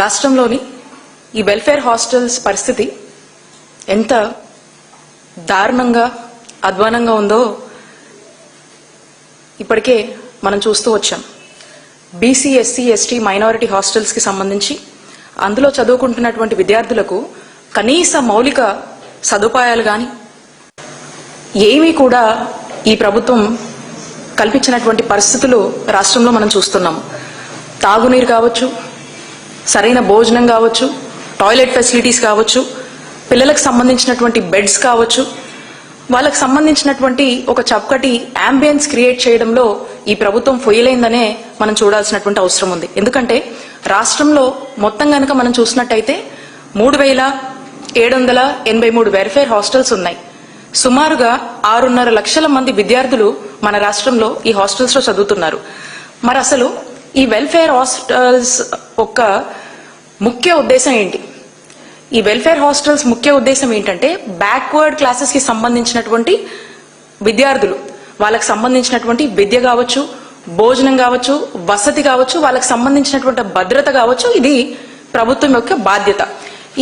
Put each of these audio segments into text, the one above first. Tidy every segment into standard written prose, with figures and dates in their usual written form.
రాష్ట్రంలోని ఈ welfare hostels పరిస్థితి ఎంత దారుణంగా అధ్వానంగా ఉందో ఇప్పటికే మనం చూస్తూ వచ్చాం. BC, SC, ST, minority hostels కి సంబంధించి అందులో చదువుకుంటున్నటువంటి విద్యార్థులకు కనీస మౌలిక సదుపాయాలు గాని ఏమీ కూడా ఈ ప్రభుత్వం కల్పించినటువంటి పరిస్థితులు రాష్ట్రంలో మనం చూస్తున్నాం. తాగునీరు కావచ్చు, సరైన భోజనం కావచ్చు, టాయిలెట్ ఫెసిలిటీస్ కావచ్చు, పిల్లలకు సంబంధించినటువంటి బెడ్స్ కావచ్చు, వాళ్ళకు సంబంధించినటువంటి ఒక చక్కటి అంబియన్స్ క్రియేట్ చేయడంలో ఈ ప్రభుత్వం ఫెయిలైందనే మనం చూడాల్సినటువంటి అవసరం ఉంది. ఎందుకంటే రాష్ట్రంలో మొత్తం గనక మనం చూసినట్టయితే 3783 వెల్ఫేర్ హాస్టల్స్ ఉన్నాయి. సుమారుగా 6.5 లక్షల మంది విద్యార్థులు మన రాష్ట్రంలో ఈ హాస్టల్స్ లో చదువుతున్నారు. మరి అసలు ఈ వెల్ఫేర్ హాస్టల్స్ యొక్క ముఖ్య ఉద్దేశం ఏంటి? ఈ వెల్ఫేర్ హాస్టల్స్ ముఖ్య ఉద్దేశం ఏంటంటే బ్యాక్వర్డ్ క్లాసెస్ కి సంబంధించినటువంటి విద్యార్థులు, వాళ్ళకి సంబంధించినటువంటి విద్య కావచ్చు, భోజనం కావచ్చు, వసతి కావచ్చు, వాళ్ళకి సంబంధించినటువంటి భద్రత కావచ్చు, ఇది ప్రభుత్వం యొక్క బాధ్యత.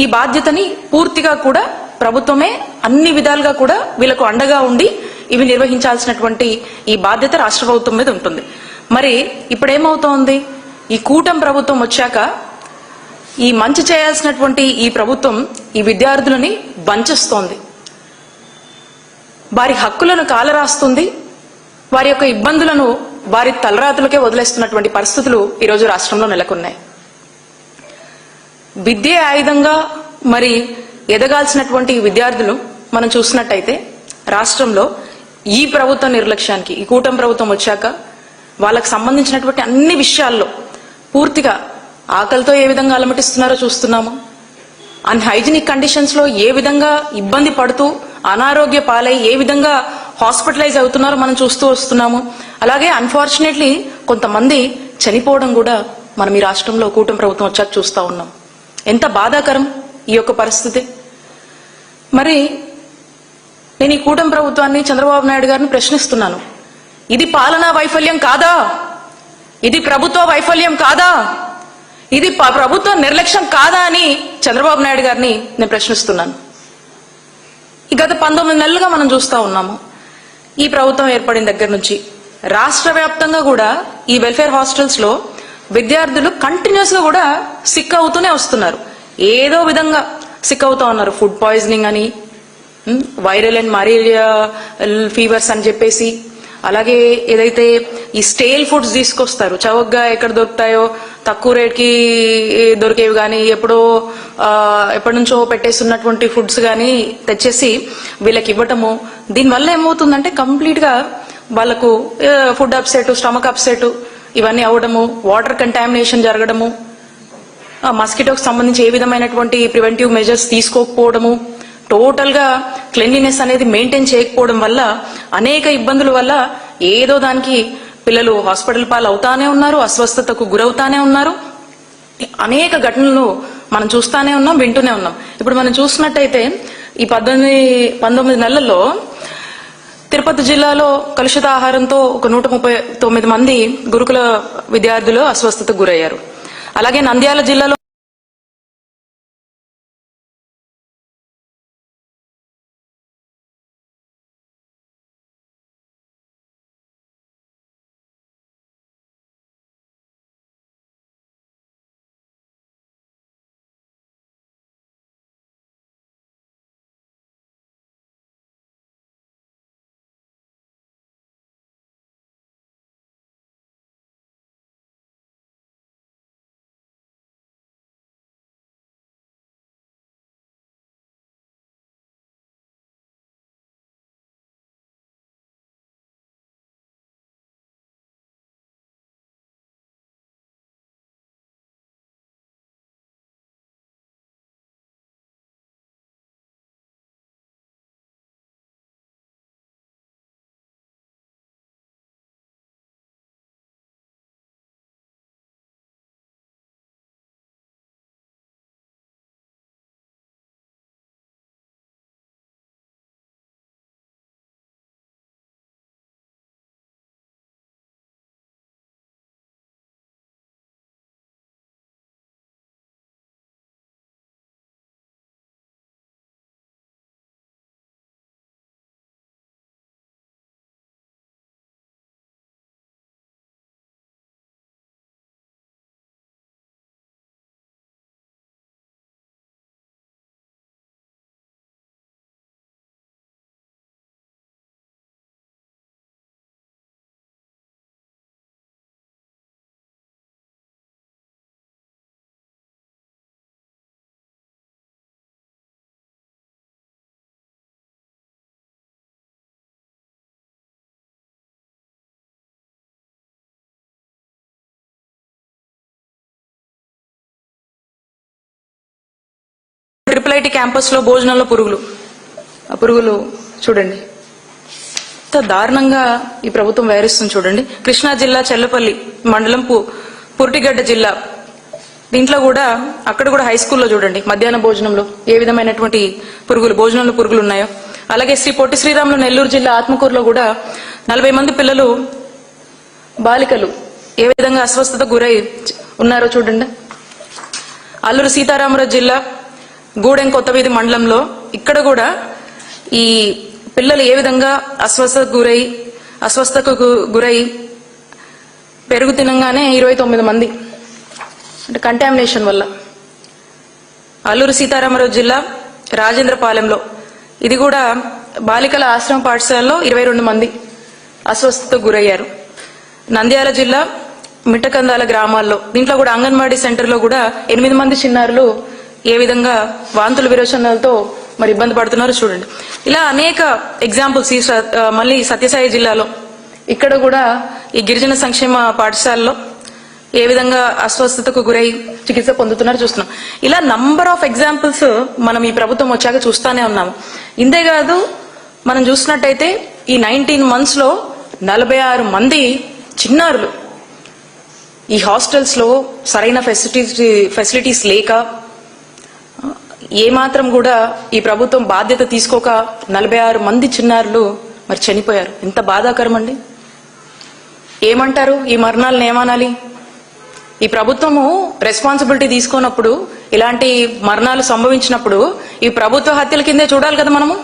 ఈ బాధ్యతని పూర్తిగా కూడా ప్రభుత్వమే అన్ని విధాలుగా కూడా వీళ్ళకు అండగా ఉండి ఇవి నిర్వహించాల్సినటువంటి ఈ బాధ్యత రాష్ట్ర ప్రభుత్వం మీద ఉంటుంది. మరి ఇప్పుడేమవుతోంది? ఈ కూటమి ప్రభుత్వం వచ్చాక ఈ మంచి చేయాల్సినటువంటి ఈ ప్రభుత్వం ఈ విద్యార్థులని వంచేస్తోంది, వారి హక్కులను కాలరాస్తుంది, వారి యొక్క ఇబ్బందులను వారి తలరాతులకే వదిలేస్తున్నటువంటి పరిస్థితులు ఈరోజు రాష్ట్రంలో నెలకొన్నాయి. విద్యే ఆయుధంగా మరి ఎదగాల్సినటువంటి విద్యార్థులు మనం చూసినట్టయితే రాష్ట్రంలో ఈ ప్రభుత్వ నిర్లక్ష్యానికి, ఈ కూటమి ప్రభుత్వం వచ్చాక వాళ్ళకు సంబంధించినటువంటి అన్ని విషయాల్లో పూర్తిగా ఆకలితో ఏ విధంగా అలమటిస్తున్నారో చూస్తున్నాము. అన్హైజీనిక్ కండిషన్స్ లో ఏ విధంగా ఇబ్బంది పడుతూ అనారోగ్య పాలై ఏ విధంగా హాస్పిటలైజ్ అవుతున్నారో మనం చూస్తూ వస్తున్నాము. అలాగే అన్ఫార్చునేట్లీ కొంతమంది చనిపోవడం కూడా మనం ఈ రాష్ట్రంలో కూటమి ప్రభుత్వం వచ్చాక చూస్తా ఉన్నాం. ఎంత బాధాకరం ఈ యొక్క పరిస్థితి. మరి నేను ఈ కూటమి ప్రభుత్వాన్ని, చంద్రబాబు నాయుడు గారిని ప్రశ్నిస్తున్నాను, ఇది పాలనా వైఫల్యం కాదా? ఇది ప్రభుత్వ వైఫల్యం కాదా? ఇది ప్రభుత్వ నిర్లక్ష్యం కాదా అని చంద్రబాబు నాయుడు గారిని నేను ప్రశ్నిస్తున్నాను. ఈ గత 19 నెలలుగా మనం చూస్తా ఉన్నాము, ఈ ప్రభుత్వం ఏర్పడిన దగ్గర నుంచి రాష్ట్ర వ్యాప్తంగా కూడా ఈ వెల్ఫేర్ హాస్టల్స్ లో విద్యార్థులు కంటిన్యూస్ గా కూడా సిక్ అవుతూనే వస్తున్నారు. ఏదో విధంగా సిక్ అవుతా ఉన్నారు. ఫుడ్ పాయిజనింగ్ అని, వైరల్ అండ్ మలేరియా ఫీవర్స్ అని చెప్పేసి, అలాగే ఏదైతే ఈ స్టేల్ ఫుడ్స్ తీసుకొస్తారు, చౌకగా ఎక్కడ దొరుకుతాయో తక్కువ రేట్కి దొరికేవి కానీ, ఎప్పటి నుంచో పెట్టేస్తున్నటువంటి ఫుడ్స్ కానీ తెచ్చేసి వీళ్ళకి ఇవ్వటము. దీనివల్ల ఏమవుతుందంటే కంప్లీట్ గా వాళ్ళకు ఫుడ్ అప్సెట్, స్టమక్ అప్సెట్ ఇవన్నీ అవడము, వాటర్ కంటామినేషన్ జరగడము, మస్కిటోకి సంబంధించి ఏ విధమైనటువంటి ప్రివెంటివ్ మెజర్స్ తీసుకోకపోవడము, టోటల్ గా క్లెన్లీనెస్ అనేది మెయింటైన్ చేయకపోవడం వల్ల అనేక ఇబ్బందుల వల్ల ఏదో దానికి పిల్లలు హాస్పిటల్ పాలు అవుతానే ఉన్నారు, అస్వస్థతకు గురవుతానే ఉన్నారు. అనేక ఘటనలు మనం చూస్తానే ఉన్నాం, వింటూనే ఉన్నాం. ఇప్పుడు మనం చూసినట్టయితే ఈ 19 నెలల్లో తిరుపతి జిల్లాలో కలుషిత ఆహారంతో ఒక 139 మంది గురుకుల విద్యార్థులు అస్వస్థతకు గురయ్యారు. అలాగే నంద్యాల జిల్లాలో ట్రిపుల్ ఐటీ క్యాంపస్ లో భోజనంలో పురుగులు, ఆ పురుగులు చూడండి ఎంత దారుణంగా ఈ ప్రభుత్వం వ్యవహరిస్తుంది చూడండి. కృష్ణా జిల్లా చెల్లపల్లి మండలం పురిటిగడ్డ జిల్లా, దీంట్లో కూడా అక్కడ కూడా హై స్కూల్లో చూడండి మధ్యాహ్న భోజనంలో ఏ విధమైనటువంటి పురుగులు, భోజనంలో పురుగులు ఉన్నాయో. అలాగే శ్రీ పొట్టి శ్రీరాములు నెల్లూరు జిల్లా ఆత్మకూరులో కూడా 40 మంది పిల్లలు, బాలికలు ఏ విధంగా అస్వస్థతకు గురై ఉన్నారో చూడండి. అల్లూరు సీతారామరాజు జిల్లా గూడెం కొత్తవీధి మండలంలో ఇక్కడ కూడా ఈ పిల్లలు ఏ విధంగా అస్వస్థతకు గురై పెరుగు తినంగానే 29 మంది అంటే కంటామినేషన్ వల్ల. అల్లూరు సీతారామరాజు జిల్లా రాజేంద్రపాలెంలో ఇది కూడా బాలికల ఆశ్రమ పాఠశాలలో 22 మంది అస్వస్థతకు గురయ్యారు. నంద్యాల జిల్లా మిట్టకందాల గ్రామాల్లో దీంట్లో కూడా అంగన్వాడీ సెంటర్లో కూడా 8 మంది చిన్నారులు ఏ విధంగా వాంతుల విరోచనాలతో మరి ఇబ్బంది పడుతున్నారో చూడండి. ఇలా అనేక ఎగ్జాంపుల్స్. మళ్ళీ సత్యసాయి జిల్లాలో ఇక్కడ కూడా ఈ గిరిజన సంక్షేమ పాఠశాలలో ఏ విధంగా అస్వస్థతకు గురై చికిత్స పొందుతున్నారో చూస్తున్నాం. ఇలా నంబర్ ఆఫ్ ఎగ్జాంపుల్స్ మనం ఈ ప్రభుత్వం వచ్చాక చూస్తానే ఉన్నాము. ఇంతేకాదు మనం చూసినట్టయితే ఈ 19 months లో 46 మంది చిన్నారులు ఈ హాస్టల్స్ లో సరైన ఫెసిలిటీస్ లేక ఏమాత్రం కూడా ఈ ప్రభుత్వం బాధ్యత తీసుకోక 46 మంది చిన్నారులు మరి చనిపోయారు. ఎంత బాధాకరం అండి. ఏమంటారు ఈ మరణాలను, ఏమనాలి? ఈ ప్రభుత్వము రెస్పాన్సిబిలిటీ తీసుకున్నప్పుడు, ఇలాంటి మరణాలు సంభవించినప్పుడు ఈ ప్రభుత్వ హత్యల కిందే చూడాలి కదా, మనము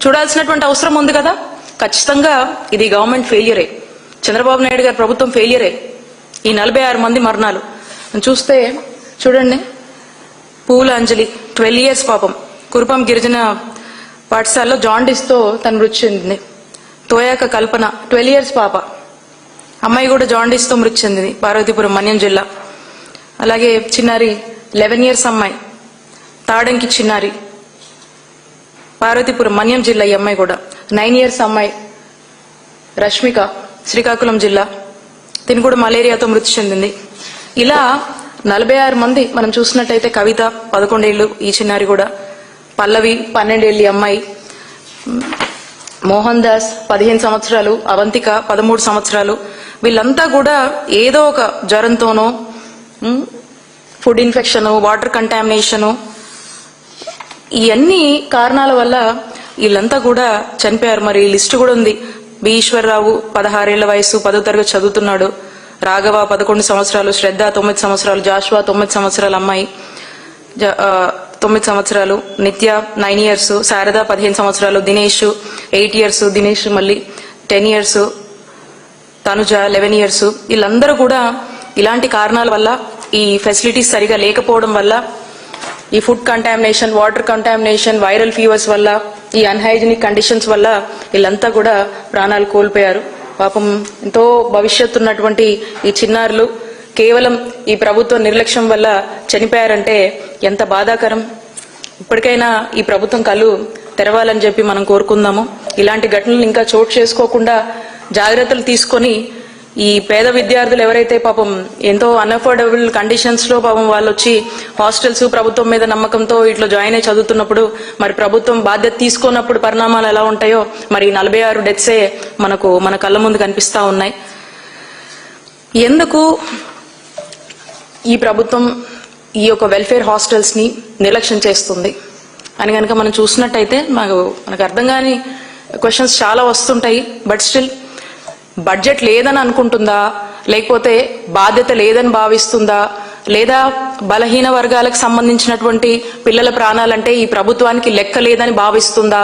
చూడాల్సినటువంటి అవసరం ఉంది కదా. ఖచ్చితంగా ఇది గవర్నమెంట్ ఫెయిలియరే, చంద్రబాబు నాయుడు గారి ప్రభుత్వం ఫెయిలియరే. ఈ 46 మంది మరణాలు చూస్తే చూడండి. పూల అంజలి 12 years పాపం కురుపం గిరిజన పాఠశాలలో జాండీస్ తో తను మృతి చెందింది. తోయాక కల్పన 12 years పాప, అమ్మాయి కూడా జాండీస్ తో మృతి చెందింది, పార్వతీపురం మన్యం జిల్లా. అలాగే చిన్నారి 11 years అమ్మాయి, తాడంకి చిన్నారి, పార్వతీపురం మన్యం జిల్లా. ఈ అమ్మాయి కూడా 9 years అమ్మాయి రష్మిక, శ్రీకాకుళం జిల్లా, దీని కూడా మలేరియాతో మృతి చెందింది. ఇలా 46 మంది మనం చూసినట్టయితే. కవిత 11 ఏళ్ళు ఈ చిన్నారి కూడా, పల్లవి 12 ఏళ్ళు ఈ అమ్మాయి, మోహన్ దాస్ 15 సంవత్సరాలు, అవంతిక 13 సంవత్సరాలు. వీళ్ళంతా కూడా ఏదో ఒక జ్వరంతోనో, ఫుడ్ ఇన్ఫెక్షన్, వాటర్ కంటామినేషను, ఇవన్నీ కారణాల వల్ల వీళ్ళంతా కూడా చనిపోయారు. మరి లిస్టు కూడా ఉంది. బి ఈశ్వరరావు 16 ఏళ్ల వయసు, 10వ తరగతి చదువుతున్నాడు. రాఘవ 11 సంవత్సరాలు, శ్రద్ధ 9 సంవత్సరాలు, జాషువా 9 సంవత్సరాల అమ్మాయి 9 సంవత్సరాలు, నిత్య 9 years, శారద 15 సంవత్సరాలు, దినేష్ 8 years, దినేష్ మళ్ళీ 10 years, తనుజ 11 years. వీళ్ళందరూ కూడా ఇలాంటి కారణాల వల్ల, ఈ ఫెసిలిటీస్ సరిగా లేకపోవడం వల్ల, ఈ food contamination, water contamination, viral fevers వల్ల, ఈ అన్హైజీనిక్ కండిషన్స్ వల్ల వీళ్ళంతా కూడా ప్రాణాలు కోల్పోయారు. పాపం ఎంతో భవిష్యత్తు ఉన్నటువంటి ఈ చిన్నారులు కేవలం ఈ ప్రభుత్వ నిర్లక్ష్యం వల్ల చనిపోయారంటే ఎంత బాధాకరం. ఇప్పటికైనా ఈ ప్రభుత్వం కళ్ళు తెరవాలని చెప్పి మనం కోరుకుందాము. ఇలాంటి ఘటనలు ఇంకా చోటు చేసుకోకుండా జాగ్రత్తలు తీసుకొని ఈ పేద విద్యార్థులు ఎవరైతే పాపం ఎంతో అన్అఫోర్డబుల్ కండిషన్స్ లో పాపం వాళ్ళు వచ్చి హాస్టల్స్ ప్రభుత్వం మీద నమ్మకంతో ఇట్లా జాయిన్ అయి చదువుతున్నప్పుడు, మరి ప్రభుత్వం బాధ్యత తీసుకున్నప్పుడు పరిణామాలు ఎలా ఉంటాయో మరి 46 డెత్సే మన కళ్ళ ముందు కనిపిస్తా ఉన్నాయి. ఎందుకు ఈ ప్రభుత్వం ఈ యొక్క వెల్ఫేర్ హాస్టల్స్ ని నిర్లక్ష్యం చేస్తుంది అని కనుక మనం చూసినట్టయితే మనకు అర్థం కాని క్వశ్చన్స్ చాలా వస్తుంటాయి. బట్ స్టిల్ బడ్జెట్ లేదని అనుకుంటుందా, లేకపోతే బాధ్యత లేదని భావిస్తుందా, లేదా బలహీన వర్గాలకు సంబంధించినటువంటి పిల్లల ప్రాణాలంటే ఈ ప్రభుత్వానికి లెక్క లేదని భావిస్తుందా,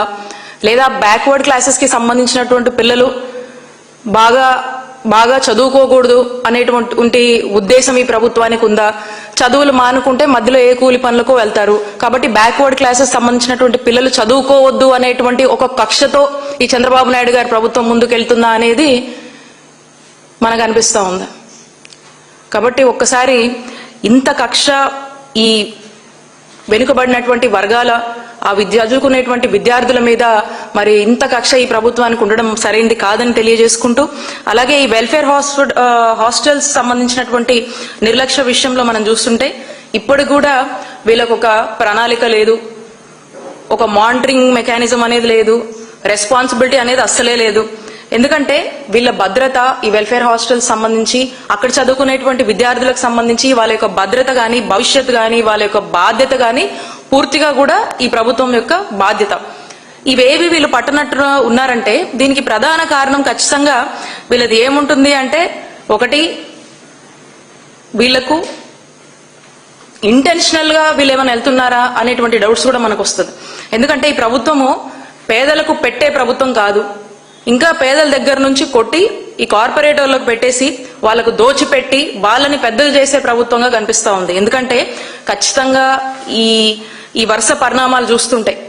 లేదా బ్యాక్వర్డ్ క్లాసెస్ కి సంబంధించినటువంటి పిల్లలు బాగా చదువుకోకూడదు అనేటువంటి ఉద్దేశం ఈ ప్రభుత్వానికి ఉందా? చదువులు మానుకుంటే మధ్యలో ఏ కూలి పనులకు వెళ్తారు కాబట్టి బ్యాక్వర్డ్ క్లాసెస్ సంబంధించినటువంటి పిల్లలు చదువుకోవద్దు అనేటువంటి ఒక కక్షతో ఈ చంద్రబాబు నాయుడు గారి ప్రభుత్వం ముందుకెళ్తుందా అనేది మనకు అనిపిస్తా ఉంది. కాబట్టి ఒక్కసారి ఇంత కక్ష ఈ వెనుకబడినటువంటి వర్గాల చదువుకునేటువంటి విద్యార్థుల మీద మరి ఇంత కక్ష ఈ ప్రభుత్వానికి ఉండడం సరైనది కాదని తెలియజేసుకుంటూ, అలాగే ఈ వెల్ఫేర్ హాస్టల్స్ సంబంధించినటువంటి నిర్లక్ష్య విషయంలో మనం చూస్తుంటే ఇప్పటికి కూడా వీళ్ళకు ఒక ప్రణాళిక లేదు, ఒక మానిటరింగ్ మెకానిజం అనేది లేదు, రెస్పాన్సిబిలిటీ అనేది అస్సలే లేదు. ఎందుకంటే వీళ్ళ భద్రత, ఈ వెల్ఫేర్ హాస్టల్స్ సంబంధించి అక్కడ చదువుకునేటువంటి విద్యార్థులకు సంబంధించి వాళ్ళ యొక్క భద్రత గాని, భవిష్యత్తు గాని, వాళ్ళ యొక్క బాధ్యత గాని పూర్తిగా కూడా ఈ ప్రభుత్వం యొక్క బాధ్యత. ఇవేవి వీళ్ళు పట్టనట్టు ఉన్నారంటే దీనికి ప్రధాన కారణం ఖచ్చితంగా వీళ్ళది ఏముంటుంది అంటే, ఒకటి వీళ్లకు ఇంటెన్షనల్ గా వీళ్ళు ఏమైనా వెళ్తున్నారా అనేటువంటి డౌట్స్ కూడా మనకు వస్తుంది. ఎందుకంటే ఈ ప్రభుత్వము పేదలకు పెట్టే ప్రభుత్వం కాదు, ఇంకా పేదల దగ్గర నుంచి కొట్టి ఈ కార్పొరేటర్లకు పెట్టేసి వాళ్ళకు దోచిపెట్టి వాళ్ళని పెద్దలు చేసే ప్రభుత్వంగా కనిపిస్తా ఉంది. ఎందుకంటే ఖచ్చితంగా ఈ వరుస పరిణామాలు చూస్తుంటాయి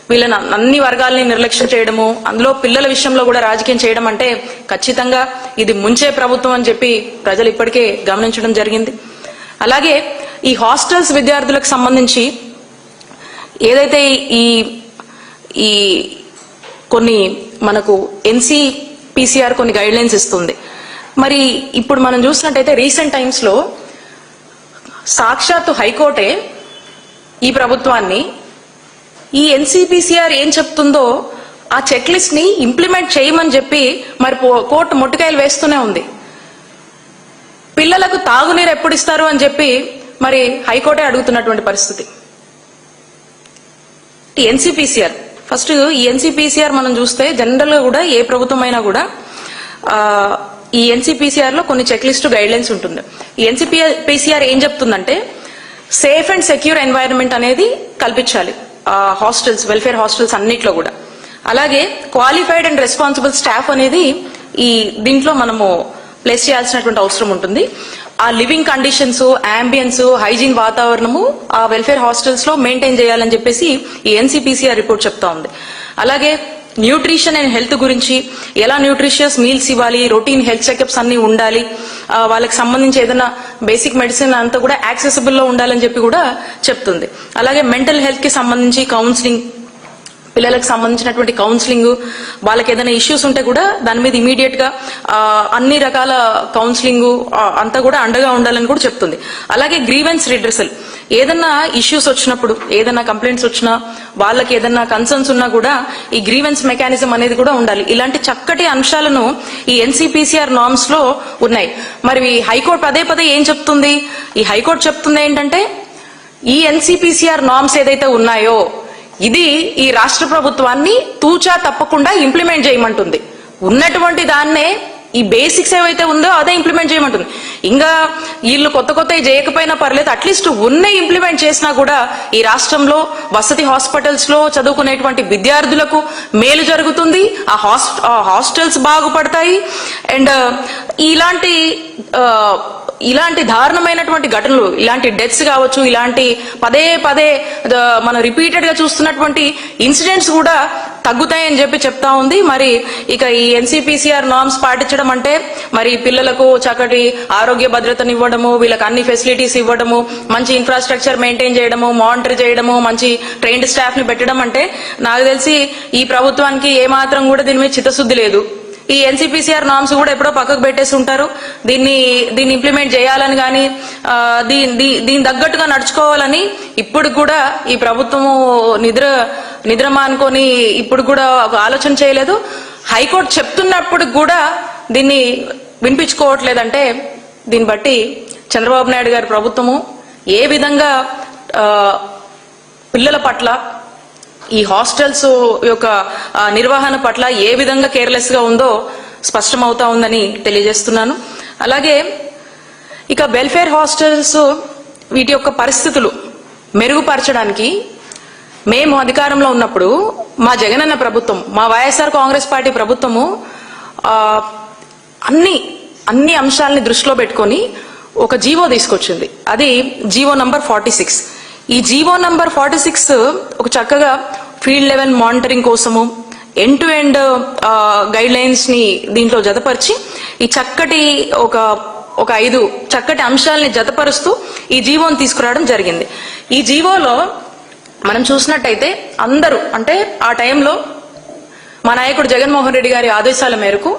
వీళ్ళని అన్ని వర్గాలని నిర్లక్ష్యం చేయడము, అందులో పిల్లల విషయంలో కూడా రాజకీయం చేయడం అంటే ఖచ్చితంగా ఇది ముంచే ప్రభుత్వం అని చెప్పి ప్రజలు ఇప్పటికే గమనించడం జరిగింది. అలాగే ఈ హాస్టల్స్ విద్యార్థులకు సంబంధించి ఏదైతే ఈ కొన్ని మనకు ఎన్సీపీసీఆర్ కొన్ని గైడ్ లైన్స్ ఇస్తుంది. మరి ఇప్పుడు మనం చూసినట్టయితే రీసెంట్ టైమ్స్ లో సాక్షాత్తు హైకోర్టే ఈ ప్రభుత్వాన్ని ఈ ఎన్సీపీసీఆర్ ఏం చెప్తుందో ఆ చెక్ లిస్ట్ ని ఇంప్లిమెంట్ చేయమని చెప్పి మరి కోర్టు మొట్టికాయలు వేస్తూనే ఉంది. పిల్లలకు తాగునీరు ఎప్పుడు ఇస్తారు అని చెప్పి మరి హైకోర్టే అడుగుతున్నటువంటి పరిస్థితి. ఎన్సీపీసీఆర్ ఫస్ట్ ఈ ఎన్సీపీసీఆర్ మనం చూస్తే జనరల్ గా కూడా ఏ ప్రభుత్వం అయినా కూడా ఈ ఎన్సీపీసీఆర్ లో కొన్ని చెక్ లిస్ట్ గైడ్ లైన్స్ ఉంటుంది. ఈ ఎన్సీపీసీఆర్ ఏం చెప్తుందంటే సేఫ్ అండ్ సెక్యూర్ ఎన్వైరన్మెంట్ అనేది కల్పించాలి హాస్టల్స్, వెల్ఫేర్ హాస్టల్స్ అన్నిట్లో కూడా. అలాగే క్వాలిఫైడ్ అండ్ రెస్పాన్సిబుల్ స్టాఫ్ అనేది ఈ దీంట్లో మనము ప్లేస్ చేయాల్సినటువంటి అవసరం ఉంటుంది. ఆ లివింగ్ కండిషన్స్, అంబియన్స్, హైజీన్ వాతావరణము ఆ వెల్ఫేర్ హాస్టల్స్ లో మెయింటైన్ చేయాలని చెప్పేసి ఈ ఎన్సీపీసీఆర్ రిపోర్ట్ చెప్తా ఉంది. అలాగే న్యూట్రిషన్ అండ్ హెల్త్ గురించి ఎలా న్యూట్రిషియస్ మీల్స్ ఇవ్వాలి, రొటీన్ హెల్త్ చెకప్స్ అన్ని ఉండాలి, వాళ్ళకి సంబంధించి ఏదైనా బేసిక్ మెడిసిన్ అంతా కూడా యాక్సెసిబుల్ లో ఉండాలని చెప్పి కూడా చెప్తుంది. అలాగే మెంటల్ హెల్త్ కి సంబంధించి కౌన్సిలింగ్, పిల్లలకు సంబంధించినటువంటి కౌన్సిలింగ్, వాళ్ళకి ఏదైనా ఇష్యూస్ ఉంటే కూడా దాని మీద ఇమీడియట్ గా అన్ని రకాల కౌన్సిలింగ్ అంతా కూడా అండగా ఉండాలని కూడా చెప్తుంది. అలాగే గ్రీవెన్స్ రిడ్రెసల్, ఏదన్నా ఇష్యూస్ వచ్చినప్పుడు, ఏదన్నా కంప్లైంట్స్ వచ్చినా, వాళ్ళకి ఏదన్నా కన్సర్న్స్ ఉన్నా కూడా ఈ గ్రీవెన్స్ మెకానిజం అనేది కూడా ఉండాలి. ఇలాంటి చక్కటి అంశాలను ఈ ఎన్సీపీసీఆర్ నార్మ్స్ లో ఉన్నాయి. మరి హైకోర్టు పదే పదే ఏం చెప్తుంది? ఈ హైకోర్టు చెప్తుంది ఏంటంటే ఈ ఎన్సీపీసీఆర్ నార్మ్స్ ఏదైతే ఉన్నాయో ఇది ఈ రాష్ట్ర ప్రభుత్వాన్ని తూచా తప్పకుండా ఇంప్లిమెంట్ చేయమంటుంది. ఉన్నటువంటి దాన్నే ఈ బేసిక్స్ ఏవైతే ఉందో అదే ఇంప్లిమెంట్ చేయమంటుంది. ఇంకా వీళ్ళు కొత్త చేయకపోయినా పర్లేదు, అట్లీస్ట్ ఉన్న ఇంప్లిమెంట్ చేసినా కూడా ఈ రాష్ట్రంలో వసతి హాస్పిటల్స్ లో చదువుకునేటువంటి విద్యార్థులకు మేలు జరుగుతుంది, ఆ హాస్టల్స్ బాగుపడతాయి. అండ్ ఇలాంటి దారుణమైనటువంటి ఘటనలు, ఇలాంటి డెత్స్ కావచ్చు, ఇలాంటి పదే మనం రిపీటెడ్ గా చూస్తున్నటువంటి ఇన్సిడెంట్స్ కూడా తగ్గుతాయని చెప్పి చెప్తా ఉంది. మరి ఇక ఈ ఎన్సీపీసీఆర్ నార్మ్స్ పాటించడం అంటే మరి పిల్లలకు చక్కటి ఆరోగ్య భద్రతను ఇవ్వడము, వీళ్ళకి అన్ని ఫెసిలిటీస్ ఇవ్వడము, మంచి ఇన్ఫ్రాస్ట్రక్చర్ మెయింటైన్ చేయడము, మానిటర్ చేయడము, మంచి ట్రైన్డ్ స్టాఫ్ ని పెట్టడం అంటే నాకు తెలిసి ఈ ప్రభుత్వానికి ఏమాత్రం కూడా దీని మీద చిత్తశుద్ధి లేదు. ఈ ఎన్సీపీసీఆర్ నార్మ్స్ కూడా ఎప్పుడో పక్కకు పెట్టేసి ఉంటారు. దీన్ని ఇంప్లిమెంట్ చేయాలని కానీ దీని తగ్గట్టుగా నడుచుకోవాలని ఇప్పుడు కూడా ఈ ప్రభుత్వము నిద్ర మానుకొని ఇప్పుడు కూడా ఒక ఆలోచన చేయలేదు. హైకోర్టు చెప్తున్నప్పుడు కూడా దీన్ని వినిపించుకోవట్లేదంటే దీన్ని బట్టి చంద్రబాబు నాయుడు గారి ప్రభుత్వము ఏ విధంగా పిల్లల పట్ల, ఈ హాస్టల్స్ యొక్క నిర్వహణ పట్ల ఏ విధంగా కేర్లెస్ గా ఉందో స్పష్టమవుతా ఉందని తెలియజేస్తున్నాను. అలాగే ఇక వెల్ఫేర్ హాస్టల్స్ వీటి యొక్క పరిస్థితులు మెరుగుపరచడానికి మేము అధికారంలో ఉన్నప్పుడు మా జగనన్న ప్రభుత్వం, మా వైఎస్ఆర్ కాంగ్రెస్ పార్టీ ప్రభుత్వము అన్ని అంశాలని దృష్టిలో పెట్టుకొని ఒక జీవో తీసుకొచ్చింది. అది జీవో నంబర్ 46. ఈ జీవో నంబర్ 46 ఒక చక్కగా ఫీల్డ్ లెవెల్ మానిటరింగ్ కోసము end to end guide lines ని దీంట్లో జతపరిచి ఈ చక్కటి ఒక 5 చక్కటి అంశాలని జతపరుస్తూ ఈ జీవోని తీసుకురావడం జరిగింది. ఈ జీవోలో మనం చూసినట్టయితే అందరూ అంటే ఆ టైంలో మా నాయకుడు జగన్మోహన్ రెడ్డి గారి ఆదేశాల మేరకు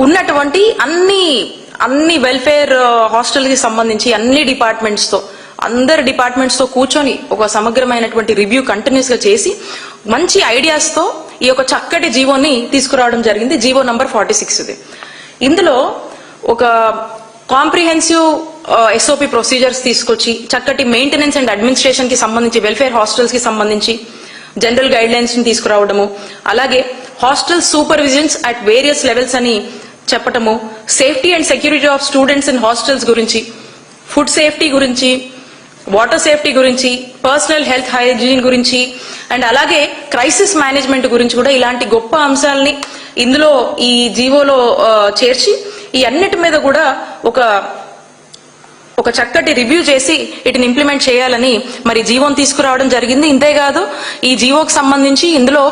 ఉన్నటువంటి అన్ని వెల్ఫేర్ హాస్టల్ కి సంబంధించి అందరి డిపార్ట్మెంట్స్ తో కూర్చొని ఒక సమగ్రమైనటువంటి రివ్యూ కంటిన్యూస్ గా చేసి మంచి ఐడియాస్ తో ఈ యొక్క చక్కటి జీవోని తీసుకురావడం జరిగింది. జీవో నంబర్ 46 ఇది. ఇందులో ఒక కాంప్రిహెన్సివ్ SOP ప్రొసీజర్స్ తీసుకొచ్చి చక్కటి మెయింటెనెన్స్ అండ్ అడ్మినిస్ట్రేషన్ కి సంబంధించి, వెల్ఫేర్ హాస్టల్స్ కి సంబంధించి జనరల్ గైడ్ లైన్స్ ని తీసుకురావడము, అలాగే hostel supervisions at various levels అని చెప్పటము, safety and security of students in hostels గురించి, ఫుడ్ సేఫ్టీ గురించి, వాటర్ సేఫ్టీ గురించి, పర్సనల్ హెల్త్ హైజీన్ గురించి, అండ్ అలాగే క్రైసిస్ మేనేజ్మెంట్ గురించి కూడా ఇలాంటి గొప్ప అంశాలని ఇందులో ఈ జీవోలో చేర్చి ఈ అన్నిటి మీద కూడా ఒక చక్కటి రివ్యూ చేసి వీటిని ఇంప్లిమెంట్ చేయాలని మరి జీవోని తీసుకురావడం జరిగింది. ఇంతేకాదు ఈ జీవోకి సంబంధించి ఇందులో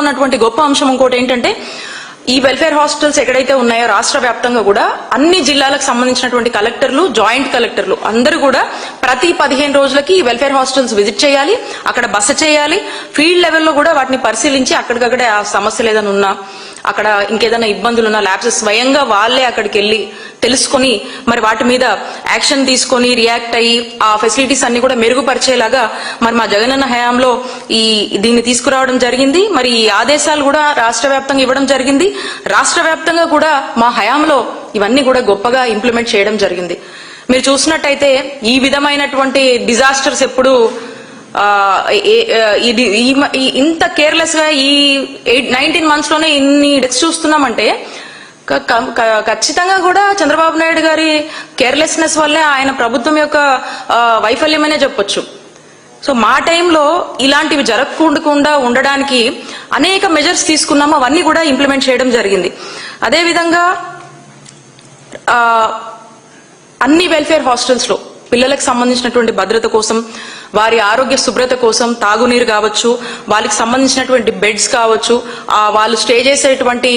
ఉన్నటువంటి గొప్ప అంశం ఇంకోటి ఏంటంటే, ఈ వెల్ఫేర్ హాస్టల్స్ ఎక్కడైతే ఉన్నాయో రాష్ట్ర వ్యాప్తంగా కూడా అన్ని జిల్లాలకు సంబంధించినటువంటి కలెక్టర్లు, జాయింట్ కలెక్టర్లు అందరూ కూడా ప్రతి 15 రోజులకి ఈ వెల్ఫేర్ హాస్టల్స్ విజిట్ చేయాలి, అక్కడ బస చేయాలి, ఫీల్డ్ లెవెల్లో కూడా వాటిని పరిశీలించి అక్కడికక్కడే ఆ సమస్యలు ఏదైనా ఉన్నా, అక్కడ ఇంకేదైనా ఇబ్బందులు ఉన్నా ల్యాబ్స్ స్వయంగా వాళ్ళే అక్కడికి వెళ్లి తెలుసుకొని మరి వాటి మీద యాక్షన్ తీసుకొని రియాక్ట్ అయ్యి ఆ ఫెసిలిటీస్ అన్ని కూడా మెరుగుపరిచేలాగా మరి మా జగనన్న హయాంలో దీన్ని తీసుకురావడం జరిగింది. మరి ఈ ఆదేశాలు కూడా రాష్ట్ర వ్యాప్తంగా ఇవ్వడం జరిగింది. రాష్ట్ర వ్యాప్తంగా కూడా మా హయాంలో ఇవన్నీ కూడా గొప్పగా ఇంప్లిమెంట్ చేయడం జరిగింది. మీరు చూసినట్టయితే ఈ విధమైనటువంటి డిజాస్టర్స్ ఎప్పుడు ఇంత కేర్లెస్ గా ఈ 19 months లోనే ఇన్ని డెత్స్ చూస్తున్నామంటే ఖచ్చితంగా కూడా చంద్రబాబు నాయుడు గారి కేర్లెస్నెస్ వల్లే, ఆయన ప్రభుత్వం యొక్క వైఫల్యమనే చెప్పొచ్చు. సో మా టైంలో ఇలాంటివి జరగకుండా ఉండడానికి అనేక మెజర్స్ తీసుకున్నాము, అవన్నీ కూడా ఇంప్లిమెంట్ చేయడం జరిగింది. అదేవిధంగా అన్ని వెల్ఫేర్ హాస్టల్స్ లో పిల్లలకు సంబంధించినటువంటి భద్రత కోసం, వారి ఆరోగ్య శుభ్రత కోసం, తాగునీరు కావచ్చు, వాళ్ళకి సంబంధించినటువంటి బెడ్స్ కావచ్చు, వాళ్ళు స్టే చేసేటువంటి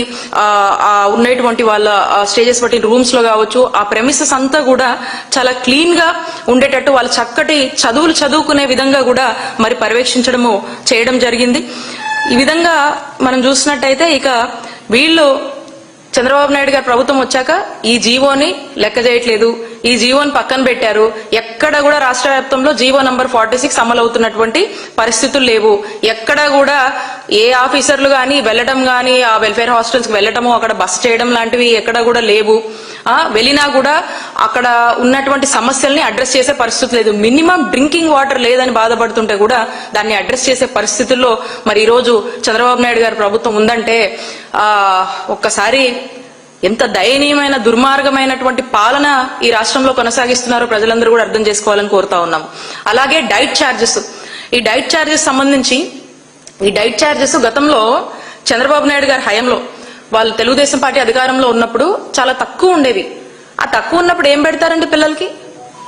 ఉన్నటువంటి వాళ్ళ స్టే చేసేటువంటి రూమ్స్ లో కావచ్చు, ఆ ప్రెమిసెస్ అంతా కూడా చాలా క్లీన్ గా ఉండేటట్టు వాళ్ళు చక్కటి చదువులు చదువుకునే విధంగా కూడా మరి పర్యవేక్షించడము చేయడం జరిగింది. ఈ విధంగా మనం చూసినట్టయితే ఇక వీళ్ళు చంద్రబాబు నాయుడు గారి ప్రభుత్వం వచ్చాక ఈ జీవోని లెక్క చేయట్లేదు, ఈ జీవోని పక్కన పెట్టారు. ఎక్కడ కూడా రాష్ట్ర వ్యాప్తంలో జీవో నంబర్ 46 అమలవుతున్నటువంటి పరిస్థితులు లేవు. ఎక్కడ కూడా ఏ ఆఫీసర్లు గాని వెళ్ళడం గాని, ఆ వెల్ఫేర్ హాస్టల్స్ కి వెళ్ళటము, అక్కడ బస్ చేయడం లాంటివి ఎక్కడ కూడా లేవు. వెళ్ళినా కూడా అక్కడ ఉన్నటువంటి సమస్యల్ని అడ్రస్ చేసే పరిస్థితి లేదు. మినిమం డ్రింకింగ్ వాటర్ లేదని బాధపడుతుంటే కూడా దాన్ని అడ్రస్ చేసే పరిస్థితుల్లో మరి ఈ రోజు చంద్రబాబు నాయుడు గారి ప్రభుత్వం ఉందంటే ఒక్కసారి ఎంత దయనీయమైన దుర్మార్గమైనటువంటి పాలన ఈ రాష్ట్రంలో కొనసాగిస్తున్నారో ప్రజలందరూ కూడా అర్థం చేసుకోవాలని కోరుతా ఉన్నాం. అలాగే డైట్ ఛార్జెస్, ఈ డైట్ ఛార్జెస్ సంబంధించి ఈ డైట్ ఛార్జెస్ గతంలో చంద్రబాబు నాయుడు గారి హయాంలో వాళ్ళు తెలుగుదేశం పార్టీ అధికారంలో ఉన్నప్పుడు చాలా తక్కువ ఉండేవి. ఆ తక్కువ ఉన్నప్పుడు ఏం పెడతారండి పిల్లలకి?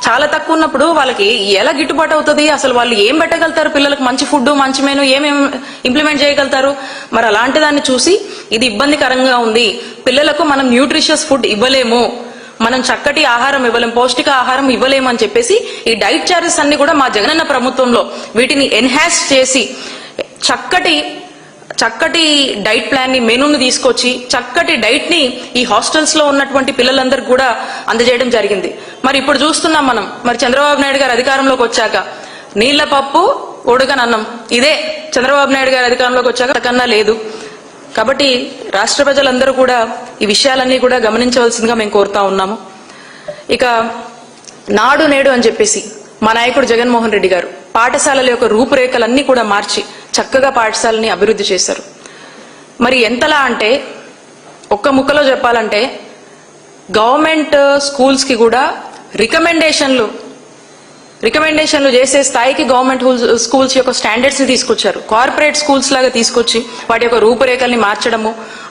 చాలా తక్కువ ఉన్నప్పుడు వాళ్ళకి ఎలా గిట్టుబాటు అవుతుంది? అసలు వాళ్ళు ఏం పెట్టగలుగుతారు? పిల్లలకు మంచి ఫుడ్, మంచి మెనూ ఏమేమి ఇంప్లిమెంట్ చేయగలుగుతారు? మరి అలాంటి దాన్ని చూసి ఇది ఇబ్బందికరంగా ఉంది, పిల్లలకు మనం న్యూట్రిషియస్ ఫుడ్ ఇవ్వలేము, మనం చక్కటి ఆహారం ఇవ్వలేము, పౌష్టిక ఆహారం ఇవ్వలేము అని చెప్పేసి ఈ డైట్ చార్జెస్ అన్ని కూడా మా జగనన్న ప్రభుత్వంలో వీటిని ఎన్హాన్స్ చేసి చక్కటి డైట్ ప్లాన్ ని, మెనూను తీసుకొచ్చి చక్కటి డైట్ ని ఈ హాస్టల్స్ లో ఉన్నటువంటి పిల్లలందరికీ కూడా అందజేయడం జరిగింది. మరి ఇప్పుడు చూస్తున్నాం మనం, మరి చంద్రబాబు నాయుడు గారు అధికారంలోకి వచ్చాక నీళ్ల పప్పు ఉడకనన్నం, ఇదే చంద్రబాబు నాయుడు గారు అధికారంలోకి వచ్చాక కన్నా లేదు. కాబట్టి రాష్ట్ర ప్రజలందరూ కూడా ఈ విషయాలన్నీ కూడా గమనించవలసిందిగా మేము కోరుతా ఉన్నాము. ఇక నాడు నేడు అని చెప్పేసి మా నాయకుడు జగన్మోహన్ రెడ్డి గారు పాఠశాలల యొక్క రూపురేఖలన్నీ కూడా మార్చి చక్కగా పాఠశాలని అభివృద్ధి చేశారు. మరి ఎంతలా అంటే ఒక్క ముక్కలో చెప్పాలంటే గవర్నమెంట్ స్కూల్స్ కి కూడా రికమెండేషన్లు చేసే స్థాయికి గవర్నమెంట్ స్కూల్స్ యొక్క స్టాండర్డ్స్ ని తీసుకొచ్చారు. కార్పొరేట్ స్కూల్స్ లాగా తీసుకొచ్చి వాటి యొక్క రూపురేఖల్ని మార్చడము,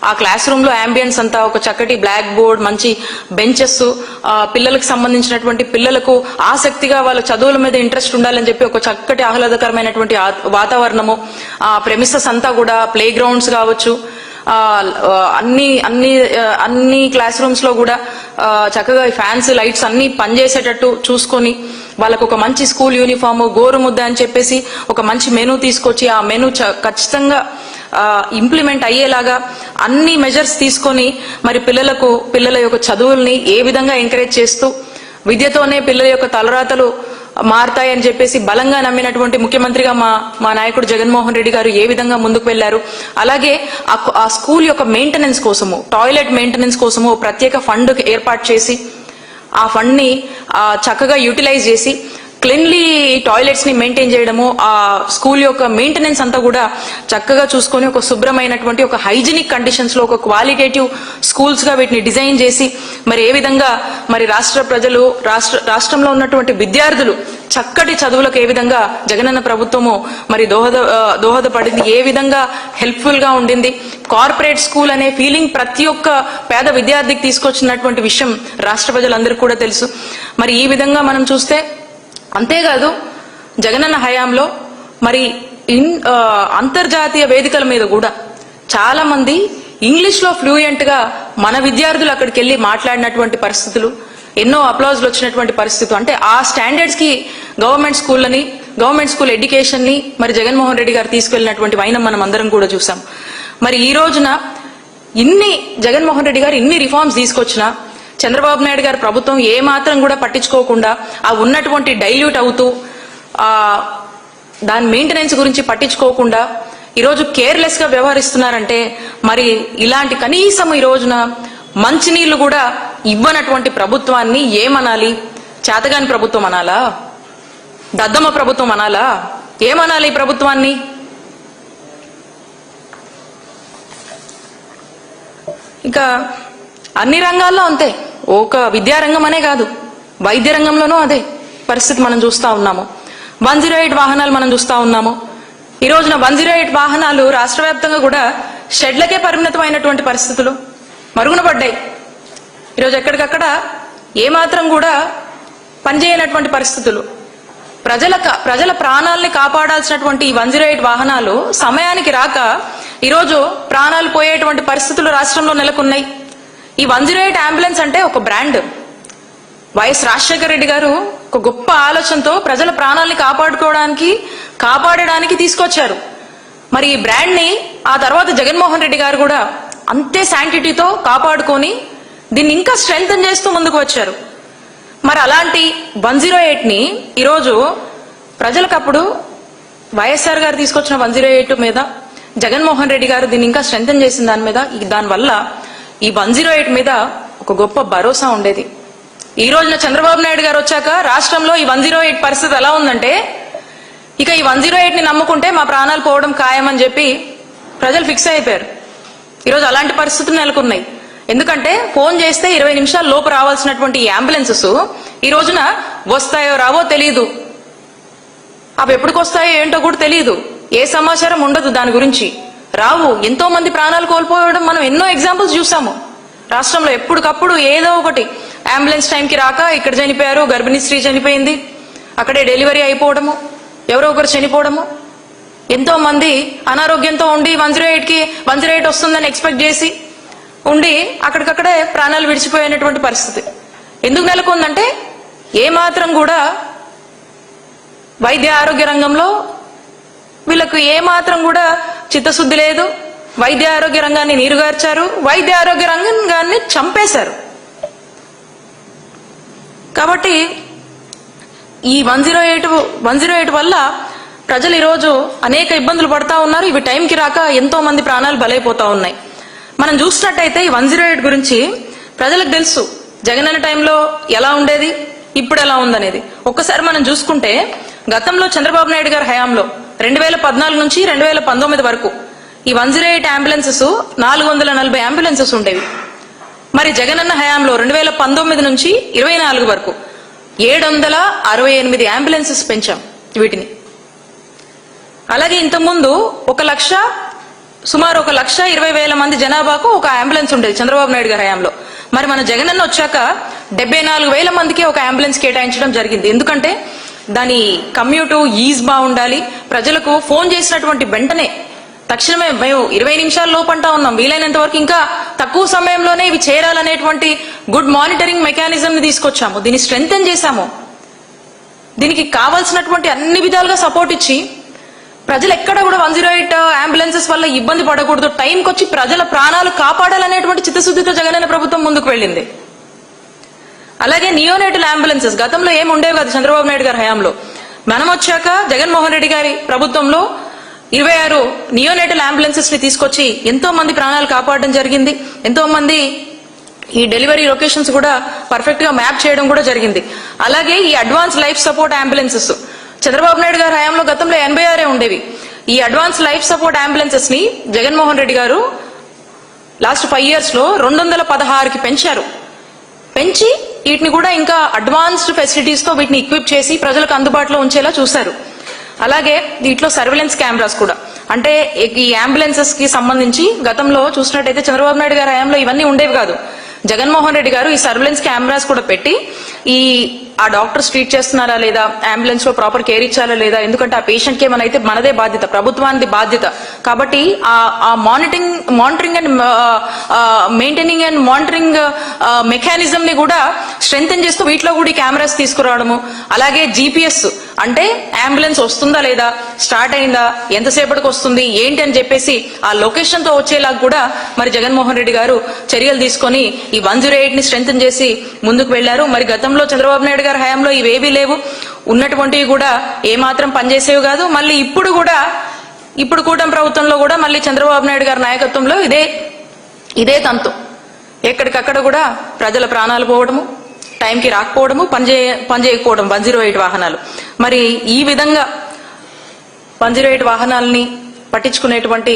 ఆ క్లాస్ రూమ్ లో అంబియన్స్ అంతా ఒక చక్కటి బ్లాక్ బోర్డ్, మంచి బెంచెస్, పిల్లలకు సంబంధించినటువంటి పిల్లలకు ఆసక్తిగా వాళ్ళ చదువుల మీద ఇంట్రెస్ట్ ఉండాలని చెప్పి ఒక చక్కటి ఆహ్లాదకరమైనటువంటి వాతావరణము, ఆ ప్రెమిసెస్ అంతా కూడా ప్లే గ్రౌండ్స్ కావచ్చు, అన్ని క్లాస్ రూమ్స్ లో కూడా చక్కగా ఫ్యాన్స్, లైట్స్ అన్ని పనిచేసేటట్టు చూసుకొని వాళ్ళకు ఒక మంచి స్కూల్ యూనిఫామ్, గోరుముద్ద అని చెప్పేసి ఒక మంచి మెనూ తీసుకొచ్చి ఆ మెనూ ఖచ్చితంగా ఇంప్లిమెంట్ అయ్యేలాగా అన్ని మెజర్స్ తీసుకొని మరి పిల్లల యొక్క చదువుల్ని ఏ విధంగా ఎంకరేజ్ చేస్తూ విద్యతోనే పిల్లల యొక్క తలరాతలు మారతాయని చెప్పేసి బలంగా నమ్మినటువంటి ముఖ్యమంత్రిగా మా నాయకుడు జగన్మోహన్ రెడ్డి గారు ఏ విధంగా ముందుకు వెళ్లారు. అలాగే ఆ స్కూల్ యొక్క మెయింటెనెన్స్ కోసము, టాయిలెట్ మెయింటెనెన్స్ కోసము ప్రత్యేక ఫండ్ ఏర్పాటు చేసి ఆ ఫండ్ ని చక్కగా యూటిలైజ్ చేసి క్లీన్లీ టాయిలెట్స్ ని మెయింటైన్ చేయడము, ఆ స్కూల్ యొక్క మెయింటెనెన్స్ అంతా కూడా చక్కగా చూసుకొని ఒక శుభ్రమైనటువంటి ఒక హైజీనిక్ కండిషన్స్ లో ఒక క్వాలిటేటివ్ స్కూల్స్ గా వీటిని డిజైన్ చేసి మరి ఏ విధంగా మరి రాష్ట్ర ప్రజలు రాష్ట్రంలో ఉన్నటువంటి విద్యార్థులు చక్కటి చదువులకు ఏ విధంగా జగనన్న ప్రభుత్వము మరి దోహదపడింది, ఏ విధంగా హెల్ప్ఫుల్ గా ఉండింది, కార్పొరేట్ స్కూల్ అనే ఫీలింగ్ ప్రతి ఒక్క పేద విద్యార్థికి తీసుకొచ్చినటువంటి విషయం రాష్ట్ర ప్రజలందరికీ కూడా తెలుసు. మరి ఈ విధంగా మనం చూస్తే అంతేకాదు జగనన్న హయాంలో మరి అంతర్జాతీయ వేదికల మీద కూడా చాలా మంది ఇంగ్లీష్ లో ఫ్లూయెంట్ గా మన విద్యార్థులు అక్కడికి వెళ్లి మాట్లాడినటువంటి పరిస్థితులు, ఎన్నో అప్లాజ్లు వచ్చినటువంటి పరిస్థితులు. అంటే ఆ స్టాండర్డ్స్ కి గవర్నమెంట్ స్కూల్ ఎడ్యుకేషన్ ని మరి జగన్మోహన్ రెడ్డి గారు తీసుకెళ్లినటువంటి వైనం మనం అందరం కూడా చూసాం. మరి ఈ రోజున జగన్మోహన్ రెడ్డి గారు ఇన్ని రిఫార్మ్స్ తీసుకొచ్చినా చంద్రబాబు నాయుడు గారి ప్రభుత్వం ఏ మాత్రం కూడా పట్టించుకోకుండా ఆ ఉన్నటువంటి డైల్యూట్ అవుతూ దాని మెయింటెనెన్స్ గురించి పట్టించుకోకుండా ఈరోజు కేర్లెస్ గా వ్యవహరిస్తున్నారంటే మరి ఇలాంటి కనీసం ఈ రోజున మంచినీళ్లు కూడా ఇవ్వనటువంటి ప్రభుత్వాన్ని ఏమనాలి? చేతగాని ప్రభుత్వం అనాలా? దద్దమ్మ ప్రభుత్వం అనాలా? ఏమనాలి ఈ ప్రభుత్వాన్ని? ఇంకా అన్ని రంగాల్లో అంతే, ఒక విద్యారంగం అనే కాదు, వైద్య రంగంలోనూ అదే పరిస్థితి మనం చూస్తా ఉన్నాము. 108 వాహనాలు మనం చూస్తా ఉన్నాము. ఈ రోజున 108 వాహనాలు రాష్ట్ర వ్యాప్తంగా కూడా షెడ్లకే పరిమితమైనటువంటి పరిస్థితులు మరుగున పడ్డాయి. ఈరోజు ఎక్కడికక్కడ ఏమాత్రం కూడా పనిచేయనటువంటి పరిస్థితులు. ప్రజల ప్రాణాలని కాపాడాల్సినటువంటి ఈ 108 వాహనాలు సమయానికి రాక ఈరోజు ప్రాణాలు పోయేటువంటి పరిస్థితులు రాష్ట్రంలో నెలకొన్నాయి. ఈ 108 అంబులెన్స్ అంటే ఒక బ్రాండ్. వైఎస్ రాజశేఖర రెడ్డి గారు ఒక గొప్ప ఆలోచనతో ప్రజల ప్రాణాలని కాపాడడానికి తీసుకొచ్చారు. మరి ఈ బ్రాండ్ ని ఆ తర్వాత జగన్మోహన్ రెడ్డి గారు కూడా అంతే శాంటిటీతో కాపాడుకొని దీన్ని ఇంకా స్ట్రెంగ్తన్ చేస్తూ ముందుకు వచ్చారు. మరి అలాంటి 108 ని ఈరోజు ప్రజలకు అప్పుడు వైఎస్ఆర్ గారు తీసుకొచ్చిన 108 మీద జగన్మోహన్ రెడ్డి గారు దీన్ని ఇంకా స్ట్రెంగ్తన్ చేసిన దానివల్ల ఈ 108 మీద ఒక గొప్ప భరోసా ఉండేది. ఈ రోజున చంద్రబాబు నాయుడు గారు వచ్చాక రాష్ట్రంలో ఈ 108 పరిస్థితి ఎలా ఉందంటే ఇక ఈ 108 ని నమ్ముకుంటే మా ప్రాణాలు పోవడం ఖాయమని చెప్పి ప్రజలు ఫిక్స్ అయిపోయారు. ఈరోజు అలాంటి పరిస్థితులు నెలకొన్నాయి. ఎందుకంటే ఫోన్ చేస్తే 20 నిమిషాల లోపు రావాల్సినటువంటి ఈ అంబులెన్సెస్ ఈ రోజున వస్తాయో రావో తెలియదు, అవి ఎప్పటికి వస్తాయో ఏంటో కూడా తెలియదు, ఏ సమాచారం ఉండదు దాని గురించి, రావు. ఎంతో మంది ప్రాణాలు కోల్పోవడం మనం ఎన్నో ఎగ్జాంపుల్స్ చూసాము రాష్ట్రంలో. ఎప్పటికప్పుడు ఏదో ఒకటి అంబులెన్స్ టైంకి రాక ఇక్కడ చనిపోయారు, గర్భిణీ స్త్రీ చనిపోయింది, అక్కడే డెలివరీ అయిపోవడము, ఎవరో ఒకరు చనిపోవడము, ఎంతో మంది అనారోగ్యంతో ఉండి 108 వస్తుందని ఎక్స్పెక్ట్ చేసి ఉండి అక్కడికక్కడే ప్రాణాలు విడిచిపోయినటువంటి పరిస్థితి ఎందుకు నెలకొందంటే ఏ మాత్రం కూడా వైద్య ఆరోగ్య రంగంలో వీళ్ళకు ఏ మాత్రం కూడా చిత్తశుద్ధి లేదు. వైద్య ఆరోగ్య రంగాన్ని నీరుగార్చారు, వైద్య ఆరోగ్య రంగాన్ని చంపేశారు. కాబట్టి ఈ 108 వల్ల ప్రజలు ఈరోజు అనేక ఇబ్బందులు పడతా ఉన్నారు. ఇవి టైంకి రాక ఎంతో మంది ప్రాణాలు బలైపోతా ఉన్నాయి. మనం చూసినట్టయితే ఈ 108 గురించి ప్రజలకు తెలుసు జగనన్న టైంలో ఎలా ఉండేది, ఇప్పుడు ఎలా ఉందనేది. ఒక్కసారి మనం చూసుకుంటే గతంలో చంద్రబాబు నాయుడు గారి హయాంలో 2014 నుంచి 2019 వరకు ఈ 108 అంబులెన్సెస్ 440 అంబులెన్సెస్ ఉండేవి. మరి జగనన్న హయాంలో 2019 నుంచి 24 వరకు 768 అంబులెన్సెస్ పెంచాం వీటిని. అలాగే ఇంతకుముందు సుమారు 1,20,000 మంది జనాభాకు ఒక అంబులెన్స్ ఉండేది చంద్రబాబు నాయుడు గారి హయాంలో. మరి మన జగనన్న వచ్చాక 74,000 మందికి ఒక అంబులెన్స్ కేటాయించడం జరిగింది. ఎందుకంటే దాని కమ్యూట్ ఈజ్ బాగుండాలి, ప్రజలకు ఫోన్ చేసినటువంటి వెంటనే తక్షణమే మేము 20 నిమిషాల లోపంటా ఉన్నాం, వీలైనంత వరకు ఇంకా తక్కువ సమయంలోనే ఇవి చేరాలనేటువంటి గుడ్ మానిటరింగ్ మెకానిజం ని తీసుకొచ్చాము, దీన్ని స్ట్రెంగ్తెన్ చేశాము. దీనికి కావాల్సినటువంటి అన్ని విధాలుగా సపోర్ట్ ఇచ్చి ప్రజలు ఎక్కడ కూడా 108 అంబులెన్సెస్ వల్ల ఇబ్బంది పడకూడదు, టైంకి వచ్చి ప్రజల ప్రాణాలు కాపాడాలనేటువంటి చిత్తశుద్ధితో జగనన్న ప్రభుత్వం ముందుకు వెళ్ళింది. అలాగే నియోనేటల్ అంబులెన్సెస్ గతంలో ఏమి ఉండేవి కాదు చంద్రబాబు నాయుడు గారి హయాంలో. మనం వచ్చాక జగన్మోహన్ రెడ్డి గారి ప్రభుత్వంలో 26 నియోనేటల్ అంబులెన్సెస్ ని తీసుకొచ్చి ఎంతో మంది ప్రాణాలు కాపాడడం జరిగింది. ఎంతో మంది ఈ డెలివరీ లొకేషన్స్ కూడా పర్ఫెక్ట్ గా మ్యాప్ చేయడం కూడా జరిగింది. అలాగే ఈ advance life support ambulances Chandrababu Naidu గారి హయాంలో గతంలో 86 ఉండేవి. ఈ అడ్వాన్స్ లైఫ్ సపోర్ట్ అంబులెన్సెస్ ని జగన్మోహన్ రెడ్డి గారు లాస్ట్ 5 years లో 216కి పెంచారు. పెంచి వీటిని కూడా ఇంకా అడ్వాన్స్డ్ ఫెసిలిటీస్ తో వీటిని ఎక్విప్ చేసి ప్రజలకు అందుబాటులో ఉంచేలా చూశారు. అలాగే దీంట్లో సర్వేలెన్స్ కెమెరాస్ కూడా, అంటే ఈ అంబులెన్సెస్ కి సంబంధించి గతంలో చూసినట్టయితే చంద్రబాబు నాయుడు గారి హయాంలో ఇవన్నీ ఉండేవి కాదు. జగన్మోహన్ రెడ్డి గారు ఈ సర్వేలెన్స్ కెమెరాస్ కూడా పెట్టి ఆ డాక్టర్స్ ట్రీట్ చేస్తున్నారా లేదా, అంబులెన్స్ లో ప్రాపర్ కేర్ ఇచ్చారా లేదా, ఎందుకంటే ఆ పేషెంట్ కి మనైతే మనదే బాధ్యత, ప్రభుత్వానికి బాధ్యత. కాబట్టి ఆ monitoring and maintaining and monitoring mechanism ని కూడా స్ట్రెంథెన్ చేస్తూ వీటిలో కూడా ఈ కెమెరాస్ తీసుకురావడము. అలాగే జీపీఎస్, అంటే అంబులెన్స్ వస్తుందా లేదా, స్టార్ట్ అయిందా, ఎంతసేపటికి వస్తుంది ఏంటి అని చెప్పేసి ఆ లొకేషన్ తో వచ్చేలాగా కూడా మరి జగన్మోహన్ రెడ్డి గారు చర్యలు తీసుకొని ఈ 108 ని స్ట్రెంథెన్ చేసి ముందుకు వెళ్లారు. మరి గతంలో చంద్రబాబు నాయుడు గారి హయాంలో ఇవేవీ లేవు, ఉన్నటువంటివి కూడా ఏమాత్రం పనిచేసేవి కాదు. మళ్ళీ ఇప్పుడు కూటమి ప్రభుత్వంలో కూడా మళ్ళీ చంద్రబాబు నాయుడు గారి నాయకత్వంలో ఇదే తంతు. ఎక్కడికక్కడ కూడా ప్రజల ప్రాణాలు పోవడము, టైంకి రాకపోవడము, పనిచేయకపోవడం 108 వాహనాలు. మరి ఈ విధంగా 108 వాహనాలని పట్టించుకునేటువంటి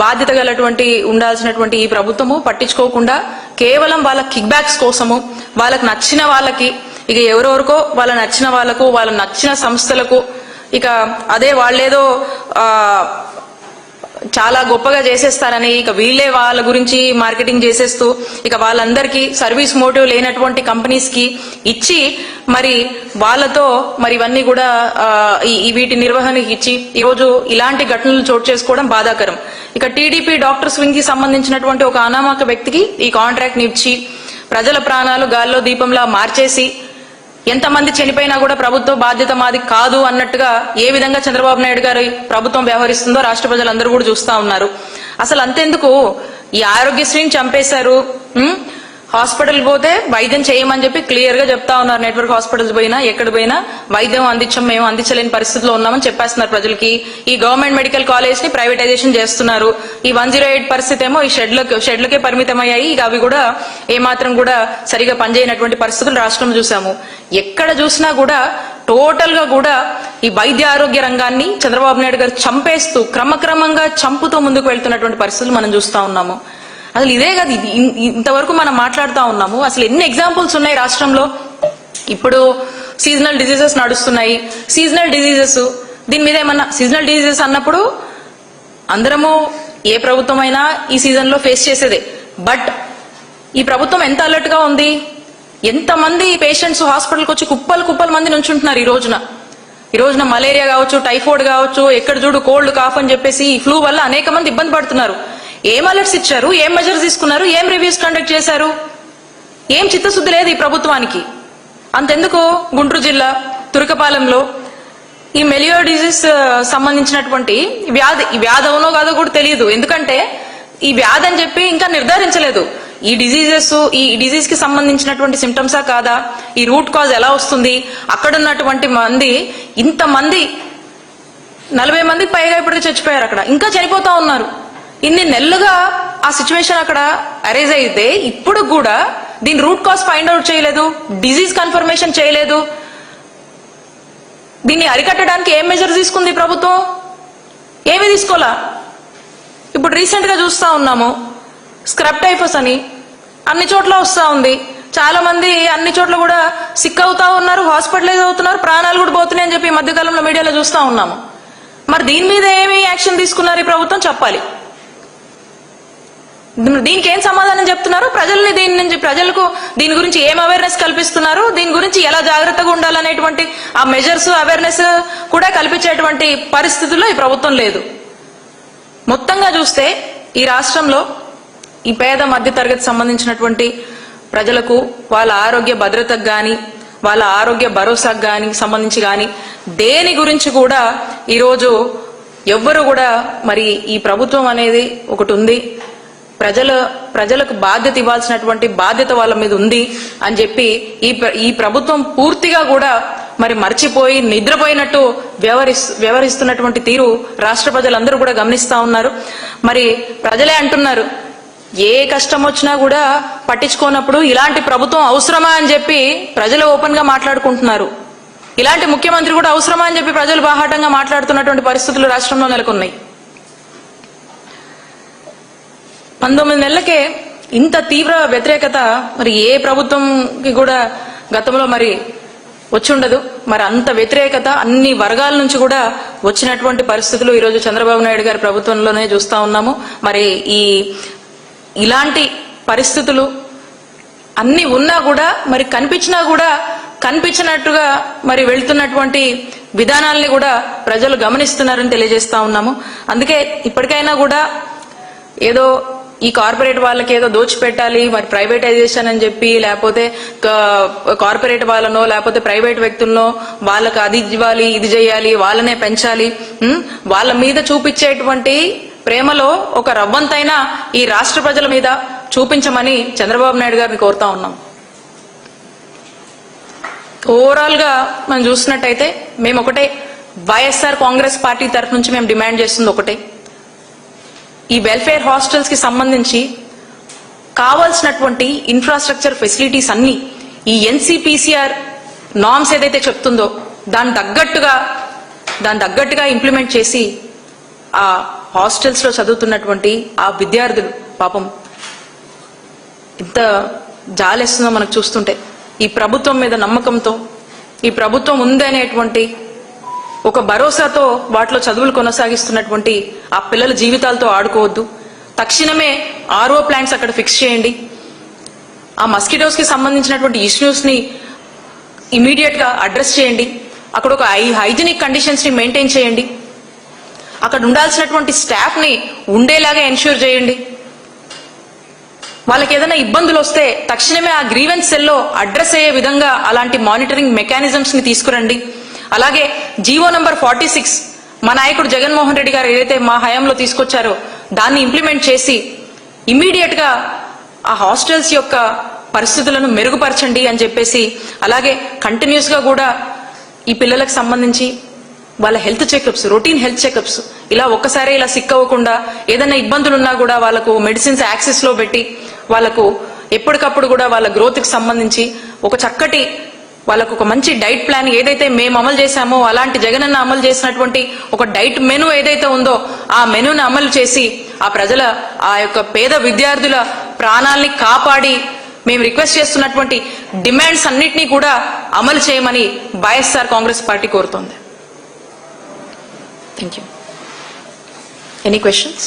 బాధ్యత గలటువంటి ఉండాల్సినటువంటి ఈ ప్రభుత్వము పట్టించుకోకుండా కేవలం వాళ్ళ కిక్ బ్యాక్స్ కోసము, వాళ్ళకి నచ్చిన వాళ్ళకి, ఇక ఎవరెవరికో వాళ్ళ నచ్చిన వాళ్ళకు, వాళ్ళ నచ్చిన సంస్థలకు, ఇక అదే వాళ్ళేదో చాలా గొప్పగా చేసేస్తారని ఇక వీళ్ళే వాళ్ళ గురించి మార్కెటింగ్ చేసేస్తూ ఇక వాళ్ళందరికీ సర్వీస్ మోటివ్ లేనటువంటి కంపెనీస్ కి ఇచ్చి మరి వాళ్ళతో మరి ఇవన్నీ కూడా వీటి నిర్వహణకి ఇచ్చి ఈరోజు ఇలాంటి ఘటనలు చోటు చేసుకోవడం బాధాకరం. ఇక టీడీపీ డాక్టర్స్ వింగ్ కి సంబంధించినటువంటి ఒక అనామక వ్యక్తికి ఈ కాంట్రాక్ట్ ని ఇచ్చి ప్రజల ప్రాణాలు గాల్లో దీపంలా మార్చేసి ఎంతమంది చనిపోయినా కూడా ప్రభుత్వ బాధ్యత మాది కాదు అన్నట్టుగా ఏ విధంగా చంద్రబాబు నాయుడు గారి ప్రభుత్వం వ్యవహరిస్తుందో రాష్ట్ర ప్రజలందరూ కూడా చూస్తా ఉన్నారు. అసలు అంతెందుకు, ఈ ఆరోగ్యశ్రీని చంపేశారు, హాస్పిటల్ పోతే వైద్యం చేయమని చెప్పి క్లియర్ గా చెప్తా ఉన్నారు. నెట్వర్క్ హాస్పిటల్స్ పోయినా ఎక్కడ పోయినా వైద్యం మేము అందించలేని పరిస్థితిలో ఉన్నామని చెప్పేస్తున్నారు ప్రజలకి. ఈ గవర్నమెంట్ మెడికల్ కాలేజ్ ని ప్రైవేటైజేషన్ చేస్తున్నారు. ఈ 108 పరిస్థితి ఏమో ఈ షెడ్లకే పరిమితమయ్యాయి. ఇక అవి కూడా ఏమాత్రం కూడా సరిగా పనిచేయనటువంటి పరిస్థితులు రాష్ట్రంలో చూసాము. ఎక్కడ చూసినా కూడా టోటల్ గా కూడా ఈ వైద్య ఆరోగ్య రంగాన్ని చంద్రబాబు నాయుడు గారు చంపేస్తూ క్రమక్రమంగా చంపుతూ ముందుకు వెళ్తున్నటువంటి పరిస్థితులు మనం చూస్తా ఉన్నాము. అసలు ఇదే కదా ఇంతవరకు మనం మాట్లాడుతూ ఉన్నాము. అసలు ఎన్ని ఎగ్జాంపుల్స్ ఉన్నాయి రాష్ట్రంలో. ఇప్పుడు సీజనల్ డిజీజెస్ నడుస్తున్నాయి. సీజనల్ డిజీజెస్ దీని మీద ఏమన్నా, సీజనల్ డిజీజెస్ అన్నప్పుడు అందరము ఏ ప్రభుత్వం అయినా ఈ సీజన్ లో ఫేస్ చేసేదే. బట్ ఈ ప్రభుత్వం ఎంత అలర్ట్ గా ఉంది, ఎంతమంది పేషెంట్స్ హాస్పిటల్కి వచ్చి కుప్పలు మంది నుంచుంటున్నారు. ఈ రోజున మలేరియా కావచ్చు, టైఫాయిడ్ కావచ్చు, ఎక్కడ చూడు కోల్డ్ కాఫ్ అని చెప్పేసి ఈ ఫ్లూ వల్ల అనేక మంది ఇబ్బంది పడుతున్నారు. ఏం అలర్ట్స్ ఇచ్చారు, ఏం మెజర్స్ తీసుకున్నారు, ఏం రివ్యూస్ కండక్ట్ చేశారు, ఏం చిత్తశుద్ధి లేదు ఈ ప్రభుత్వానికి. అంతెందుకు గుంటూరు జిల్లా తురకపాలెంలో ఈ మెలియో డిజీజ్ సంబంధించినటువంటి వ్యాధి అవునో కాదో కూడా తెలియదు. ఎందుకంటే ఈ వ్యాధి అని చెప్పి ఇంకా నిర్ధారించలేదు. ఈ డిజీజ్ కి సంబంధించినటువంటి సిమ్టమ్సా కాదా, ఈ రూట్ కాజ్ ఎలా వస్తుంది, అక్కడ ఉన్నటువంటి ఇంతమంది 40 మందికి పైగా ఇప్పటికీ చచ్చిపోయారు. అక్కడ ఇంకా చనిపోతా ఉన్నారు. ఇన్ని నెలలుగా ఆ సిచ్యువేషన్ అక్కడ అరైజ్ అయితే ఇప్పుడు కూడా దీని రూట్ కాజ్ ఫైండ్ అవుట్ చేయలేదు, డిజీజ్ కన్ఫర్మేషన్ చేయలేదు. దీన్ని అరికట్టడానికి ఏం మెజర్ తీసుకుంది ప్రభుత్వం? ఏమీ తీసుకోలా. ఇప్పుడు రీసెంట్ గా చూస్తా ఉన్నాము స్క్రబ్ టైఫస్ అని అన్ని చోట్ల వస్తా ఉంది. చాలా మంది అన్ని చోట్ల కూడా సిక్ అవుతా ఉన్నారు, హాస్పిటలైజ్ అవుతున్నారు, ప్రాణాలు కూడా పోతున్నాయి అని చెప్పి ఈ మధ్యకాలంలో మీడియాలో చూస్తా ఉన్నాము. మరి దీని మీద ఏమి యాక్షన్ తీసుకున్నారు ఈ ప్రభుత్వం చెప్పాలి. దీనికి ఏం సమాధానం చెప్తున్నారు? ప్రజలకు దీని గురించి ఏం అవేర్నెస్ కల్పిస్తున్నారు, దీని గురించి ఎలా జాగ్రత్తగా ఉండాలనేటువంటి ఆ మెజర్స్ అవేర్నెస్ కూడా కల్పించేటువంటి పరిస్థితుల్లో ఈ ప్రభుత్వం లేదు. మొత్తంగా చూస్తే ఈ రాష్ట్రంలో ఈ పేద మధ్య తరగతి సంబంధించినటువంటి ప్రజలకు వాళ్ళ ఆరోగ్య భద్రతకు గాని, వాళ్ళ ఆరోగ్య భరోసాకు గాని సంబంధించి గాని దేని గురించి కూడా ఈరోజు ఎవ్వరు కూడా మరి ఈ ప్రభుత్వం అనేది ఒకటి ఉంది, ప్రజలకు బాధ్యత ఇవ్వాల్సినటువంటి బాధ్యత వాళ్ళ మీద ఉంది అని చెప్పి ఈ ప్రభుత్వం పూర్తిగా కూడా మరి మర్చిపోయి నిద్రపోయినట్టు వ్యవహరిస్తున్నటువంటి తీరు రాష్ట్ర ప్రజలందరూ కూడా గమనిస్తా ఉన్నారు. మరి ప్రజలే అంటున్నారు, ఏ కష్టం వచ్చినా కూడా పట్టించుకోనప్పుడు ఇలాంటి ప్రభుత్వం అవసరమా అని చెప్పి ప్రజలు ఓపెన్ గా మాట్లాడుకుంటున్నారు. ఇలాంటి ముఖ్యమంత్రి కూడా అవసరమా అని చెప్పి ప్రజలు బాహాటంగా మాట్లాడుతున్నటువంటి పరిస్థితులు రాష్ట్రంలో నెలకొన్నాయి. 19 నెలలకే ఇంత తీవ్ర వ్యతిరేకత మరి ఏ ప్రభుత్వంకి కూడా గతంలో మరి వచ్చుండదు. మరి అంత వ్యతిరేకత అన్ని వర్గాల నుంచి కూడా వచ్చినటువంటి పరిస్థితులు ఈరోజు చంద్రబాబు నాయుడు గారి ప్రభుత్వంలోనే చూస్తా ఉన్నాము. మరి ఇలాంటి పరిస్థితులు అన్ని ఉన్నా కూడా మరి కనిపించినా కూడా కనిపించినట్టుగా మరి వెళ్తున్నటువంటి విధానాల్ని కూడా ప్రజలు గమనిస్తున్నారని తెలియజేస్తా ఉన్నాము. అందుకే ఇప్పటికైనా కూడా ఏదో ఈ కార్పొరేట్ వాళ్ళకి ఏదో దోచిపెట్టాలి, మరి ప్రైవేటైజేషన్ అని చెప్పి, లేకపోతే కార్పొరేట్ వాళ్ళనో లేకపోతే ప్రైవేట్ వ్యక్తులనో వాళ్ళకి అది ఇవ్వాలి, ఇది చేయాలి, వాళ్ళనే పెంచాలి, వాళ్ళ మీద చూపించేటువంటి ప్రేమలో ఒక రవ్వంతైనా ఈ రాష్ట్ర ప్రజల మీద చూపించమని చంద్రబాబు నాయుడు గారిని కోరుతా ఉన్నాం. ఓవరాల్ గా మనం చూసినట్టయితే మేము ఒకటే, వైఎస్ఆర్ కాంగ్రెస్ పార్టీ తరఫు నుంచి మేము డిమాండ్ చేస్తుంది ఒకటే, ఈ వెల్ఫేర్ హాస్టల్స్ కి సంబంధించి కావాల్సినటువంటి ఇన్ఫ్రాస్ట్రక్చర్ ఫెసిలిటీస్ అన్ని ఈ ఎన్సీపీసీఆర్ నార్మ్స్ ఏదైతే చెప్తుందో దాని తగ్గట్టుగా ఇంప్లిమెంట్ చేసి ఆ హాస్టల్స్ లో చదువుతున్నటువంటి ఆ విద్యార్థులు పాపం ఎంత జాలేస్తుందో మనకు చూస్తుంటే, ఈ ప్రభుత్వం మీద నమ్మకంతో ఈ ప్రభుత్వం ఉందనేటువంటి ఒక భరోసాతో వాటిలో చదువులు కొనసాగిస్తున్నటువంటి ఆ పిల్లల జీవితాలతో ఆడుకోవద్దు. తక్షణమే ఆర్ఓ ప్లాంట్స్ అక్కడ ఫిక్స్ చేయండి. ఆ మస్కిటోస్ కి సంబంధించినటువంటి ఇష్యూస్ ని ఇమీడియట్ గా అడ్రస్ చేయండి. అక్కడ ఒక హైజీనిక్ కండిషన్స్ ని మెయింటైన్ చేయండి. అక్కడ ఉండాల్సినటువంటి స్టాఫ్ ని ఉండేలాగా ఎన్ష్యూర్ చేయండి. వాళ్ళకి ఏదైనా ఇబ్బందులు వస్తే తక్షణమే ఆ గ్రీవెన్స్ సెల్లో అడ్రస్ అయ్యే విధంగా అలాంటి మానిటరింగ్ మెకానిజమ్స్ ని తీసుకురండి. అలాగే జీవో నంబర్ 46 మా నాయకుడు జగన్మోహన్ రెడ్డి గారు ఏదైతే మా హయాంలో తీసుకొచ్చారో దాన్ని ఇంప్లిమెంట్ చేసి ఇమ్మీడియట్ గా ఆ హాస్టల్స్ యొక్క పరిస్థితులను మెరుగుపరచండి అని చెప్పేసి, అలాగే కంటిన్యూస్ గా కూడా ఈ పిల్లలకు సంబంధించి వాళ్ళ health checkups, routine health checkups ఇలా ఒక్కసారి ఇలా సిక్ అవ్వకుండా ఏదైనా ఇబ్బందులు ఉన్నా కూడా వాళ్ళకు మెడిసిన్స్ యాక్సెస్ లో పెట్టి వాళ్ళకు ఎప్పటికప్పుడు కూడా వాళ్ళ గ్రోత్ కి సంబంధించి ఒక చక్కటి వాళ్ళకు ఒక మంచి డైట్ ప్లాన్ ఏదైతే మేము అమలు చేశామో అలాంటి జగనన్న అమలు చేసినటువంటి ఒక డైట్ మెనూ ఏదైతే ఉందో ఆ మెనూని అమలు చేసి ఆ ప్రజల ఆ యొక్క పేద విద్యార్థుల ప్రాణాల్ని కాపాడి మేము రిక్వెస్ట్ చేస్తున్నటువంటి డిమాండ్స్ అన్నిటినీ కూడా అమలు చేయమని వైఎస్ఆర్ కాంగ్రెస్ పార్టీ కోరుతోంది. Thank you. Any questions?